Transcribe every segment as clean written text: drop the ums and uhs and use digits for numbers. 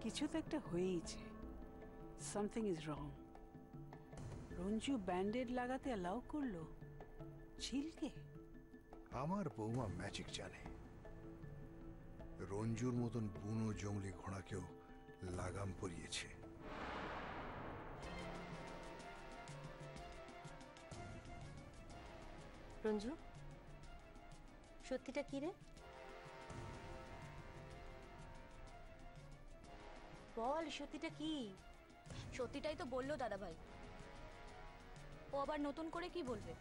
কিছু তো একটা হয়েইছে। Something is wrong. Ranju Band Aid লাগাতে অ্যালাউ করলো ঝিলকে? আমার বৌমা ম্যাজিক জানে। রঞ্জুর মতন বুনো জঙ্গলি ঘোড়াকেও লাগাম পরিয়েছে। রঞ্জু, সত্যিটা কি রে? বল, সত্যিটা কি? সত্যিটাই তো বললো দাদা ভাই। ও আবার নতুন করে কি বলবে?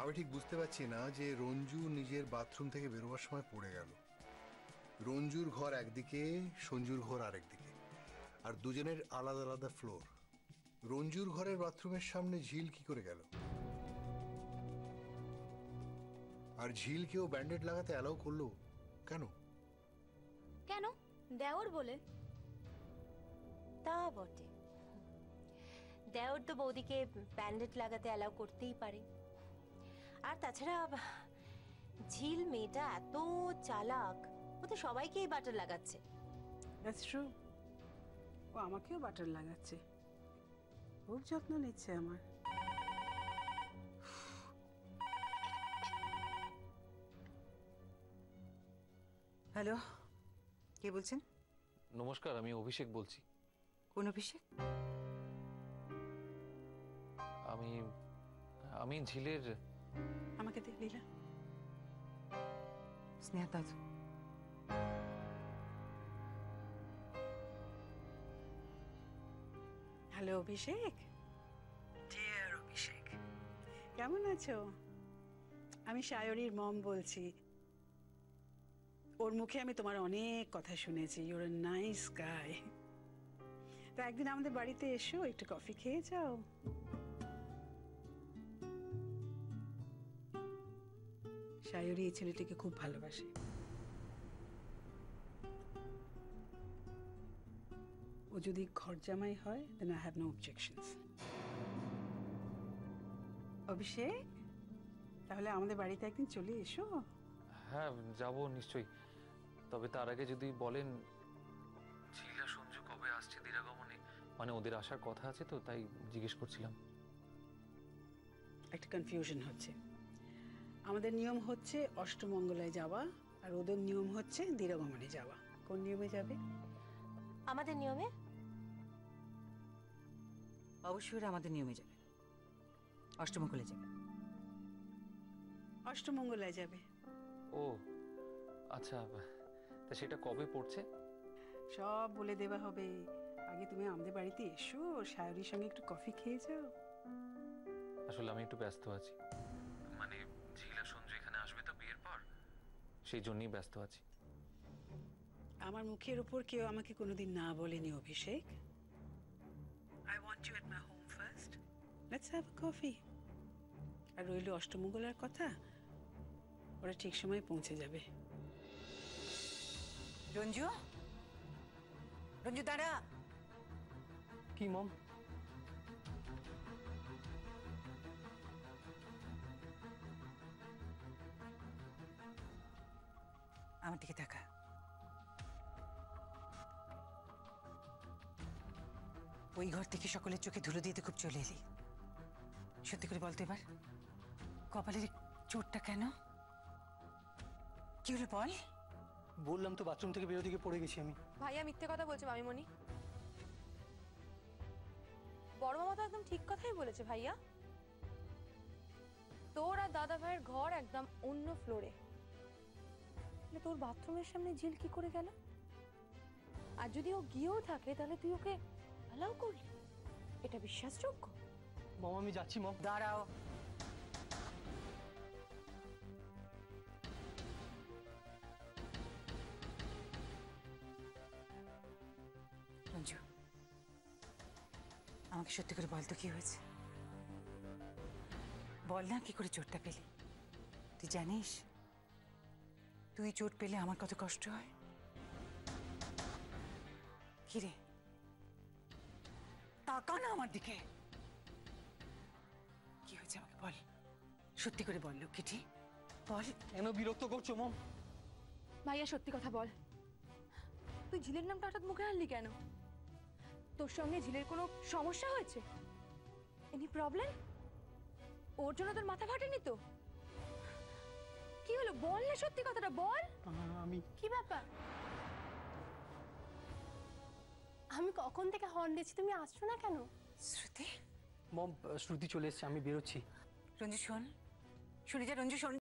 আমি ঠিক বুঝতে পারছি না যে রঞ্জু নিজের বাথরুম থেকে বেরোবার সময় পড়ে গেল। রঞ্জুর ঘর একদিকে, সঞ্জুর ঘর আরেকদিকে, আর দুজনের আলাদা আলাদা ফ্লোর। রঞ্জুর ঘরের বাথরুমের সামনে ঝিল কি করে গেল? আর ঝিলকেও ব্যান্ডেড লাগাতে অ্যালাউ করলো কেন? কেন? দেওর বলে। তা বটে, দেওর তো বৌদিকে ব্যান্ডেড লাগাতে অ্যালাউ করতেই পারে। আর তাছাড়া ঝিল মেয়েটা এত চালাক, ও তো সবাইকেই বাটার লাগাচ্ছে। That's true. ও আমাকেও বাটার লাগাচ্ছে, খুব যত্ন নিচ্ছে আমার। হ্যালো, কে বলছেন? নমস্কার, আমি অভিষেক বলছি। কোন অভিষেক? আমি ঝিলের। আমাকে দে লীলা। স্নেহা দাদু। হ্যালো অভিষেক। ডিয়ার অভিষেক, কেমন আছো? আমি সায়রীর মম বলছি। ওর মুখে আমি তোমার অনেক কথা শুনেছি। Your a nice guy. তা একদিন আমাদের বাড়িতে এসো, একটু কফি খেয়ে যাও। সায়রী এই ছেলেটিকে খুব ভালোবাসে। ও যদি ঘর জামাই হয়, then I have no objections. অভিষেক, তাহলে আমাদের বাড়িতে একদিন চলে এসো। হ্যাঁ, যাব নিশ্চয়ই। তবে তার আগে যদি বলেন, ঝিল আর সঞ্জু কবে আসছে দিরাগমনে? মানে ওদের আসার কথা আছে তো, তাই জিজ্ঞেস করছিলাম। একটা কনফিউশন হচ্ছে। আমাদের নিয়ম হচ্ছে অষ্টমঙ্গলায় যাওয়া, আর ওদের নিয়ম হচ্ছে দিরাগমনে যাওয়া। কোন নিয়মে যাবে? আমাদের নিয়মে? অবশ্যই ওরা আমাদের নিয়মে যাবে, অষ্টমঙ্গলে যাবে। অষ্টমঙ্গলায় যাবে। ও আচ্ছা, তা সেটা কবে পড়ছে? সব বলে দেওয়া হবে। আগে তুমি আমাদের বাড়িতে এসো, সায়রীর সঙ্গে একটু কফি খেয়ে যাও। আসলে আমি একটু ব্যস্ত আছি। মানে ঝিল আর সঞ্জু এখানে আসবে তো বিয়ের পর, সেই জন্যই ব্যস্ত আছি। আমার মুখের উপর কেউ আমাকে কোনোদিন না বলেনি অভিষেক। I want you at my home first. Let's have a coffee. আর রইল অষ্টমঙ্গলার কথা, ওরা ঠিক সময় পৌঁছে যাবে। রঞ্জু, রঞ্জু দাঁড়া। কি মম? আমার দিকে তাকা। ওই ঘর থেকে সকলের চোখে ধুলো দিতে খুব চলে এলি। সত্যি করে বলতে এবার কপালের চোটটা কেন? কি হলো বল? বললাম তো বাথরুম থেকে বেরোতে গিয়ে পড়ে গেছি আমি। ভাইয়া মিথ্যে কথা বলছে মামিমণি। বড় মামা তো একদম ঠিক কথাই বলেছে ভাইয়া। তোর আর দাদা ভাইয়ের ঘর একদম অন্য ফ্লোরে, তোর বাথরুমের সামনে ঝিল কি করে গেল? আর যদি ও গিয়েও থাকে তাহলে তুই ওকে অ্যালাউ করলি? এটা বিশ্বাসযোগ্য? মম আমি যাচ্ছি মম। দাঁড়াও। রঞ্জু, আমাকে সত্যি করে বল তো কি হয়েছে? বল না, কি করে চোটটা পেলি? তুই জানিস তুই চোট পেলে আমার কত কষ্ট হয়? কি রে, তাকা না আমার দিকে। কি হয়েছে আমাকে বল, সত্যি করে বল লক্ষ্মীটি, বল। কেন বিরক্ত করছো মম? ভাইয়া সত্যি কথা বল, তুই ঝিলের নামটা হঠাৎ মুখে আনলি কেন? তোর সঙ্গে ঝিলের কোনো সমস্যা হয়েছে? Any problem? ওর জন্য তোর মাথা ফাটেনি তো? কি হলো বল না, সত্যি কথাটা বল। আমি কি ব্যাপার? আমি কখন থেকে হর্ন দিচ্ছি, তুমি আসছো না কেন? শ্রুতি, মম শ্রুতি চলে এসছে, আমি বেরোচ্ছি। রঞ্জু শোন, শুনে যা রঞ্জু শোন।